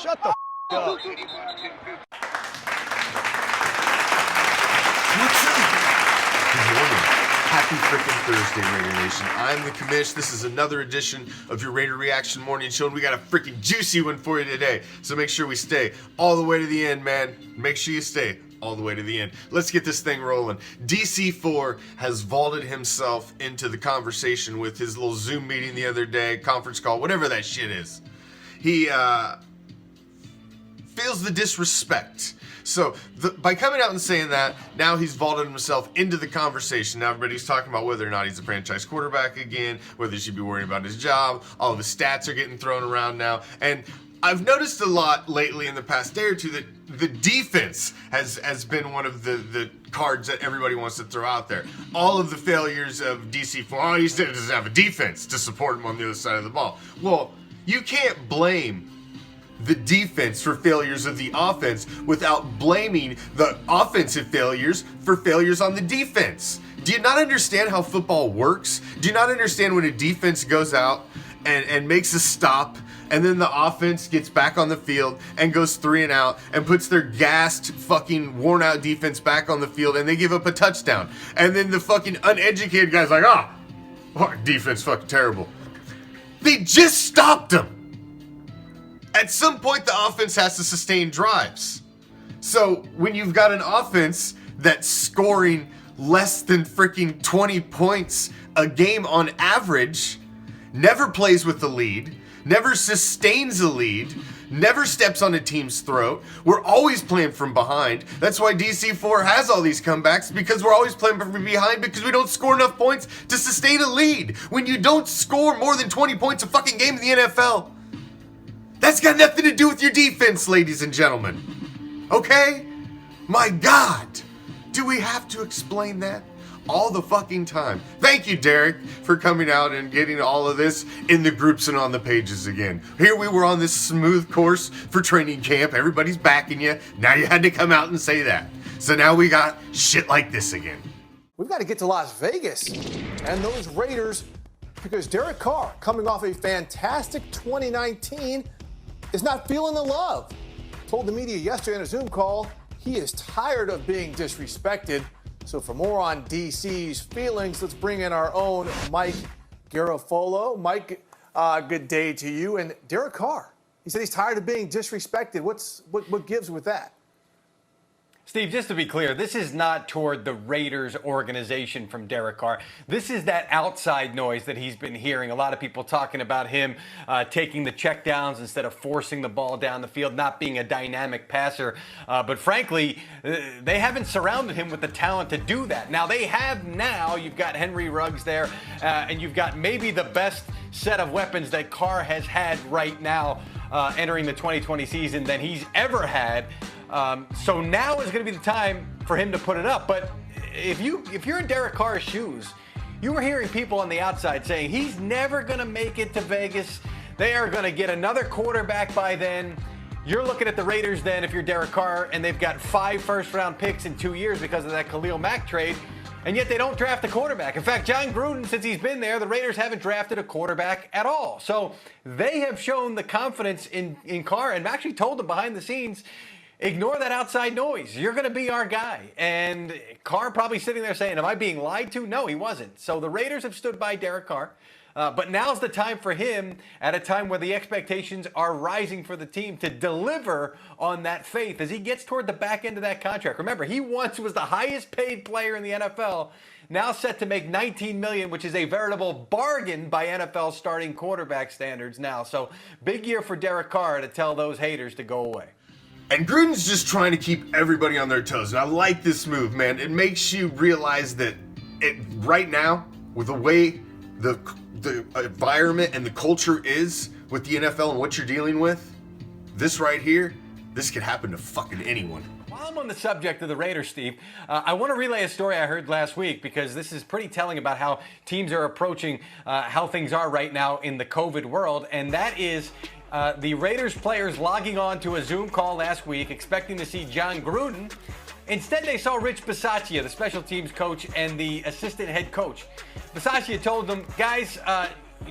Shut the up. What's up? Good morning. Happy freaking Thursday, Raider Nation. I'm the Commish. This is another edition of your Raider Reaction Morning Show, and we got a freaking juicy one for you today. So make sure we stay all the way to the end, man. Make sure you stay all the way to the end. Let's get this thing rolling. DC4 has vaulted himself into the conversation with his little Zoom meeting the other day, conference call, whatever that shit is. He feels the disrespect. So by coming out and saying that, now he's vaulted himself into the conversation. Now everybody's talking about whether or not he's a franchise quarterback again, whether he should be worrying about his job. All of his stats are getting thrown around now. And I've noticed a lot lately in the past day or two that the defense has been one of the cards that everybody wants to throw out there. All of the failures of DC4, oh, he doesn't have a defense to support him on the other side of the ball. Well, you can't blame the defense for failures of the offense without blaming the offensive failures for failures on the defense. Do you not understand how football works? Do you not understand when a defense goes out and makes a stop, and then the offense gets back on the field and goes 3 and out and puts their gassed, fucking worn out defense back on the field, and they give up a touchdown, and then the fucking uneducated guy's like, defense fucking terrible. They just stopped them. At some point, the offense has to sustain drives. So when you've got an offense that's scoring less than freaking 20 points a game on average, never plays with the lead, never sustains a lead, never steps on a team's throat, we're always playing from behind. That's why DC4 has all these comebacks, because we're always playing from behind because we don't score enough points to sustain a lead. When you don't score more than 20 points a fucking game in the NFL, that's got nothing to do with your defense, ladies and gentlemen. Okay? My God. Do we have to explain that all the fucking time? Thank you, Derek, for coming out and getting all of this in the groups and on the pages again. Here we were on this smooth course for training camp. Everybody's backing you. Now you had to come out and say that. So now we got shit like this again. We've got to get to Las Vegas and those Raiders, because Derek Carr, coming off a fantastic 2019, is not feeling the love. Told the media yesterday in a Zoom call he is tired of being disrespected. So for more on DC's feelings, let's bring in our own Mike Garofolo. Mike, good day to you. And Derek Carr, he said he's tired of being disrespected. What gives with that? Steve, just to be clear, this is not toward the Raiders organization from Derek Carr. This is that outside noise that he's been hearing. A lot of people talking about him taking the checkdowns instead of forcing the ball down the field, not being a dynamic passer. But frankly, they haven't surrounded him with the talent to do that. Now, they have now. You've got Henry Ruggs there, and you've got maybe the best set of weapons that Carr has had right now entering the 2020 season than he's ever had. So now is going to be the time for him to put it up. But if you're in Derek Carr's shoes, you were hearing people on the outside saying he's never going to make it to Vegas. They are going to get another quarterback by then. You're looking at the Raiders then if you're Derek Carr, and they've got 5 first-round picks in 2 years because of that Khalil Mack trade, and yet they don't draft a quarterback. In fact, John Gruden, since he's been there, the Raiders haven't drafted a quarterback at all. So they have shown the confidence in Carr and actually told him behind the scenes, ignore that outside noise. You're going to be our guy. And Carr probably sitting there saying, am I being lied to? No, he wasn't. So the Raiders have stood by Derek Carr. But now's the time for him, at a time where the expectations are rising for the team, to deliver on that faith as he gets toward the back end of that contract. Remember, he once was the highest paid player in the NFL, now set to make $19 million, which is a veritable bargain by NFL starting quarterback standards now. So big year for Derek Carr to tell those haters to go away. And Gruden's just trying to keep everybody on their toes. And I like this move, man. It makes you realize that right now, with the way the environment and the culture is with the NFL and what you're dealing with, this right here, this could happen to fucking anyone. While I'm on the subject of the Raiders, Steve, I want to relay a story I heard last week, because this is pretty telling about how teams are approaching how things are right now in the COVID world. And that is the Raiders players logging on to a Zoom call last week, expecting to see John Gruden. Instead, they saw Rich Bisaccia, the special teams coach and the assistant head coach. Bisaccia told them, guys,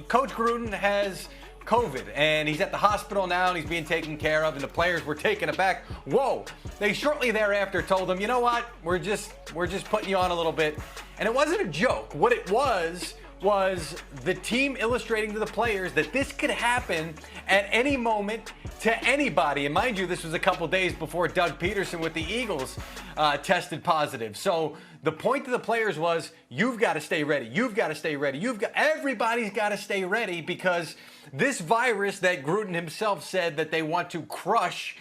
Coach Gruden has COVID, and he's at the hospital now, and he's being taken care of, and the players were taken aback. Whoa! They shortly thereafter told him, you know what? We're just putting you on a little bit. And it wasn't a joke. What it was the team illustrating to the players that this could happen at any moment to anybody. And mind you, this was a couple days before Doug Peterson with the Eagles tested positive. So the point to the players was, you've got to stay ready. You've got to stay ready. Everybody's got to stay ready, because this virus that Gruden himself said that they want to crush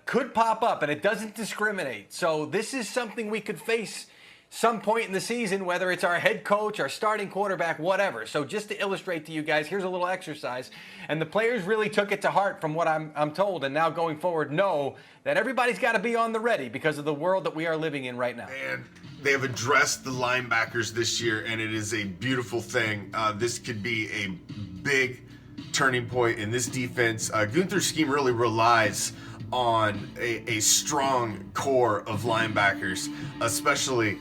could pop up, and it doesn't discriminate. So this is something we could face some point in the season, whether it's our head coach, our starting quarterback, whatever. So just to illustrate to you guys, here's a little exercise. And the players really took it to heart from what I'm told. And now going forward, know that everybody's got to be on the ready because of the world that we are living in right now. And they have addressed the linebackers this year, and it is a beautiful thing. This could be a big turning point in this defense. Gunther's scheme really relies on a strong core of linebackers, especially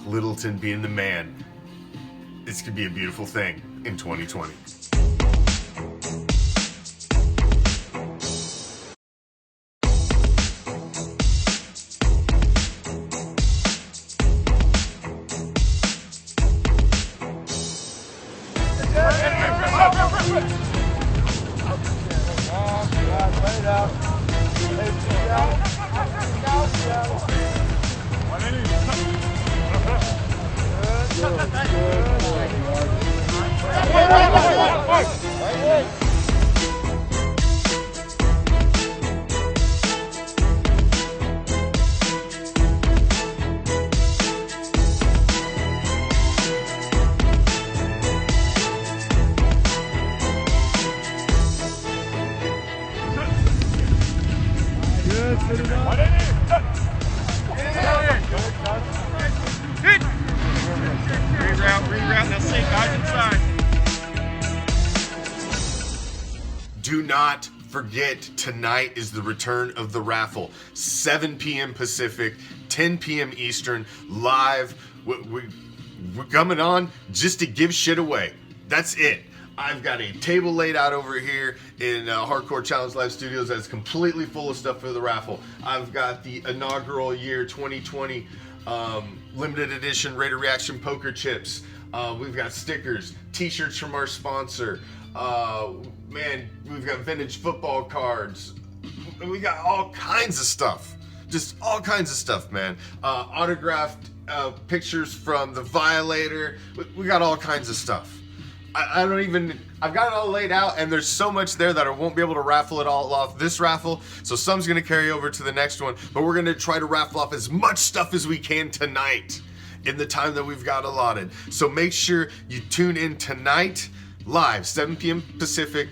Littleton being the man. This could be a beautiful thing in 2020. Do not forget, tonight is the return of the raffle. 7 p.m. Pacific, 10 p.m. Eastern, live. We're coming on just to give shit away. That's it. I've got a table laid out over here in Hardcore Challenge Live Studios that's completely full of stuff for the raffle. I've got the inaugural year 2020 limited edition Raider Reaction poker chips. We've got stickers, t-shirts from our sponsor. Man, we've got vintage football cards. We got all kinds of stuff. Just all kinds of stuff, man. Autographed pictures from the Violator. We got all kinds of stuff. I've got it all laid out, and there's so much there that I won't be able to raffle it all off this raffle. So some's going to carry over to the next one, but we're going to try to raffle off as much stuff as we can tonight in the time that we've got allotted. So make sure you tune in tonight, live, 7 p.m. Pacific,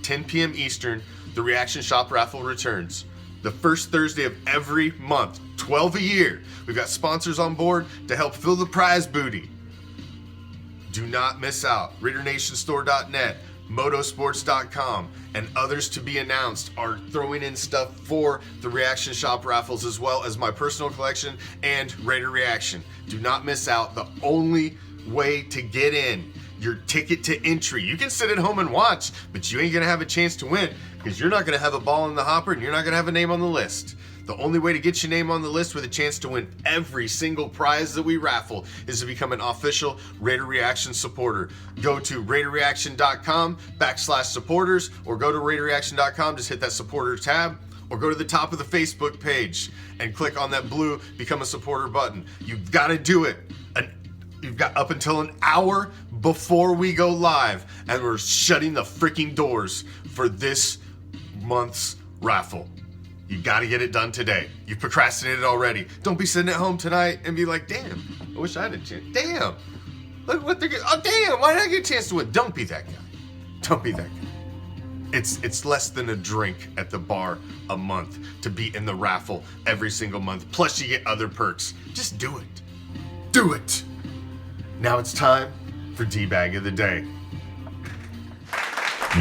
10 p.m. Eastern. The Reaction Shop raffle returns the first Thursday of every month, 12 a year. We've got sponsors on board to help fill the prize booty. Do not miss out. RaiderNationStore.net, Motosports.com, and others to be announced are throwing in stuff for the Reaction Shop raffles, as well as my personal collection and Raider Reaction. Do not miss out. The only way to get in, your ticket to entry. You can sit at home and watch, but you ain't gonna have a chance to win because you're not gonna have a ball in the hopper and you're not gonna have a name on the list. The only way to get your name on the list with a chance to win every single prize that we raffle is to become an official Raider Reaction supporter. Go to RaiderReaction.com/supporters, or go to RaiderReaction.com, just hit that supporter tab, or go to the top of the Facebook page and click on that blue Become a Supporter button. You've got to do it. You've got up until an hour before we go live, and we're shutting the freaking doors for this month's raffle. You got to get it done today. You've procrastinated already. Don't be sitting at home tonight and be like, damn, I wish I had a chance. Damn, look what they're getting. Oh, damn, why did I get a chance to win? Don't be that guy. Don't be that guy. It's less than a drink at the bar a month to be in the raffle every single month. Plus you get other perks. Just do it. Do it. Now it's time for D-Bag of the Day.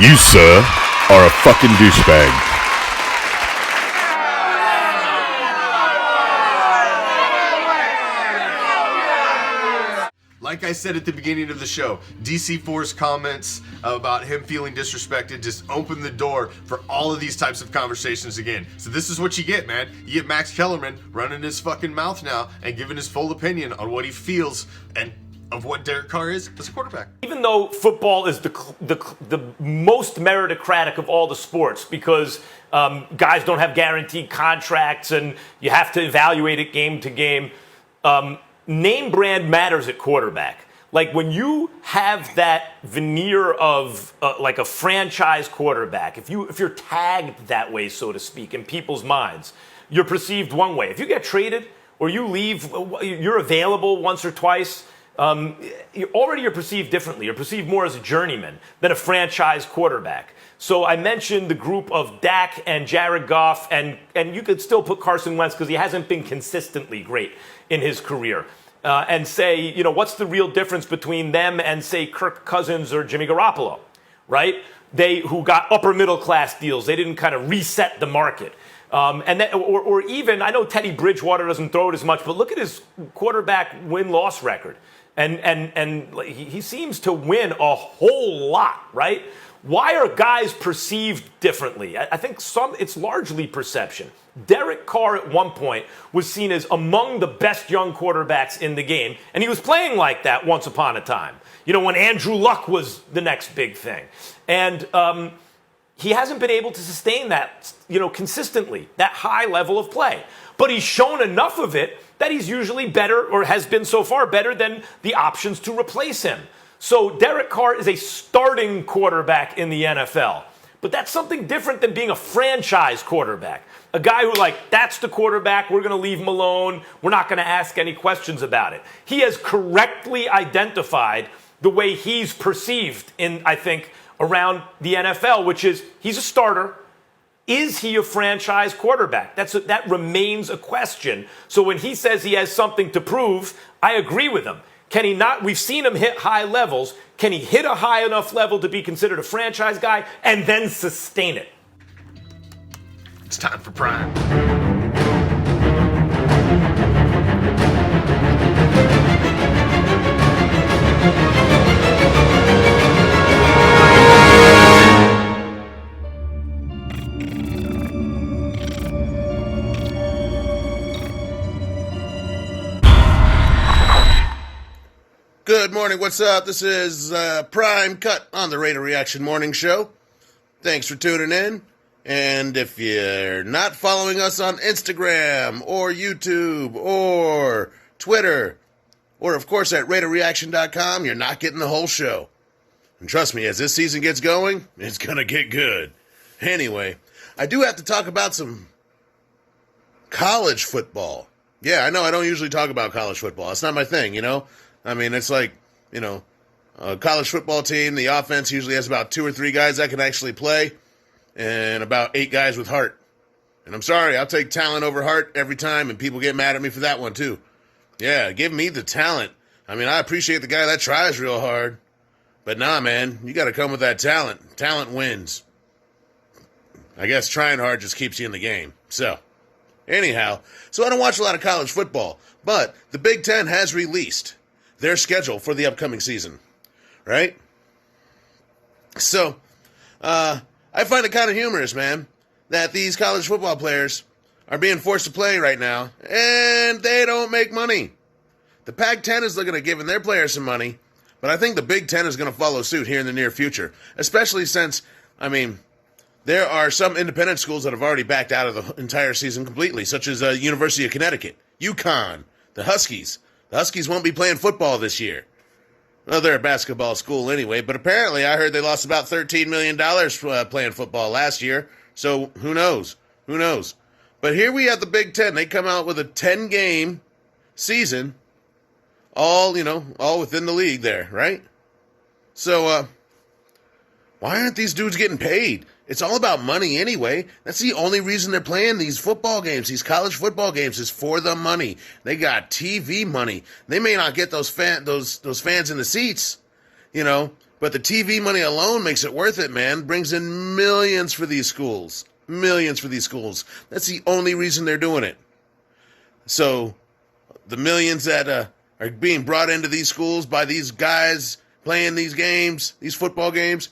You, sir, are a fucking douchebag. Like like I said at the beginning of the show, DC4's comments about him feeling disrespected just opened the door for all of these types of conversations again. So this is what you get, man. You get Max Kellerman running his fucking mouth now and giving his full opinion on what he feels and of what Derek Carr is as a quarterback. Even though football is the most meritocratic of all the sports because guys don't have guaranteed contracts and you have to evaluate it game to game, name brand matters at quarterback. Like when you have that veneer of like a franchise quarterback, if you're tagged that way, so to speak, in people's minds, you're perceived one way. If you get traded or you leave, you're available once or twice, you're perceived differently. You're perceived more as a journeyman than a franchise quarterback. So I mentioned the group of Dak and Jared Goff, and you could still put Carson Wentz because he hasn't been consistently great in his career. And say, what's the real difference between them and, say, Kirk Cousins or Jimmy Garoppolo, right? Who got upper middle class deals. They didn't kind of reset the market. Or even, I know Teddy Bridgewater doesn't throw it as much, but look at his quarterback win-loss record. And he seems to win a whole lot, right? Why are guys perceived differently? I think it's largely perception. Derek Carr at one point was seen as among the best young quarterbacks in the game, and he was playing like that once upon a time. When Andrew Luck was the next big thing. And he hasn't been able to sustain that, consistently, that high level of play. But he's shown enough of it that he's usually better, or has been so far better than the options to replace him. So Derek Carr is a starting quarterback in the NFL. But that's something different than being a franchise quarterback. A guy who, that's the quarterback, we're going to leave him alone, we're not going to ask any questions about it. He has correctly identified the way he's perceived I think, around the NFL, which is he's a starter. Is he a franchise quarterback? That remains a question. So when he says he has something to prove, I agree with him. Can he not? We've seen him hit high levels. Can he hit a high enough level to be considered a franchise guy and then sustain it? It's time for Prime. Good morning, what's up? This is Prime Cut on the RAIDER ReACTION Morning Show. Thanks for tuning in. And if you're not following us on Instagram or YouTube or Twitter, or of course at RaiderReaction.com, you're not getting the whole show. And trust me, as this season gets going, it's going to get good. Anyway, I do have to talk about some college football. Yeah, I know I don't usually talk about college football. It's not my thing, I mean, it's like, a college football team, the offense usually has about 2 or 3 guys that can actually play and about 8 guys with heart. And I'm sorry, I'll take talent over heart every time, and people get mad at me for that one, too. Yeah, give me the talent. I mean, I appreciate the guy that tries real hard. But nah, man, you got to come with that talent. Talent wins. I guess trying hard just keeps you in the game. So, anyhow, I don't watch a lot of college football, but the Big Ten has released their schedule for the upcoming season, right? So, I find it kind of humorous, man, that these college football players are being forced to play right now, and they don't make money. The Pac-10 is looking at giving their players some money, but I think the Big Ten is going to follow suit here in the near future, especially since, there are some independent schools that have already backed out of the entire season completely, such as University of Connecticut, UConn, the Huskies. The Huskies won't be playing football this year. Well, they're a basketball school anyway, but apparently I heard they lost about $13 million playing football last year, so who knows? Who knows? But here we have the Big Ten. They come out with a 10-game season, all within the league there, right? So, why aren't these dudes getting paid? It's all about money anyway. That's the only reason they're playing these football games, these college football games, is for the money. They got TV money. They may not get those fans in the seats, but the TV money alone makes it worth it, man. Brings in millions for these schools. Millions for these schools. That's the only reason they're doing it. So, the millions that are being brought into these schools by these guys playing these games, these football games,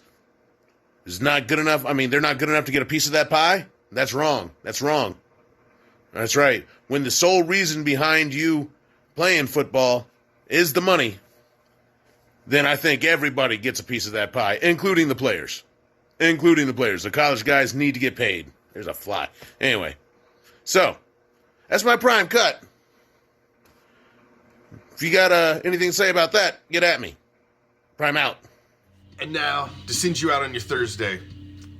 is not good enough. I mean, they're not good enough to get a piece of that pie? That's wrong. That's wrong. That's right. When the sole reason behind you playing football is the money, then I think everybody gets a piece of that pie, including the players. Including the players. The college guys need to get paid. There's a fly. Anyway, so that's my prime cut. If you got anything to say about that, get at me. Prime out. And now, to send you out on your Thursday,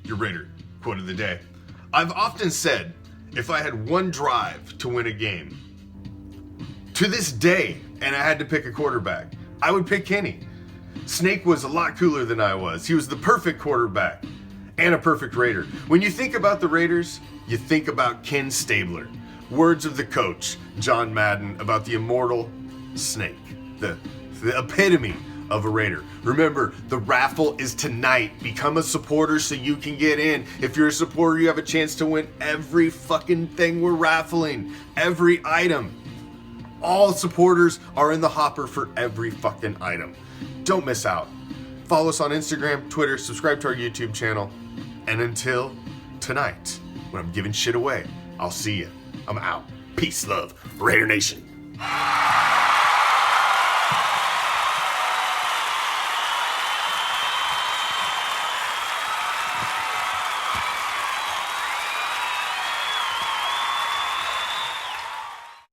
your Raider quote of the day. I've often said, if I had one drive to win a game, to this day, and I had to pick a quarterback, I would pick Kenny. Snake was a lot cooler than I was. He was the perfect quarterback and a perfect Raider. When you think about the Raiders, you think about Ken Stabler. Words of the coach, John Madden, about the immortal Snake, the epitome of a Raider. Remember, the raffle is tonight. Become a supporter so you can get in. If you're a supporter, you have a chance to win every fucking thing we're raffling. Every item. All supporters are in the hopper for every fucking item. Don't miss out. Follow us on Instagram, Twitter, subscribe to our YouTube channel. And until tonight, when I'm giving shit away, I'll see you. I'm out. Peace, love, Raider Nation.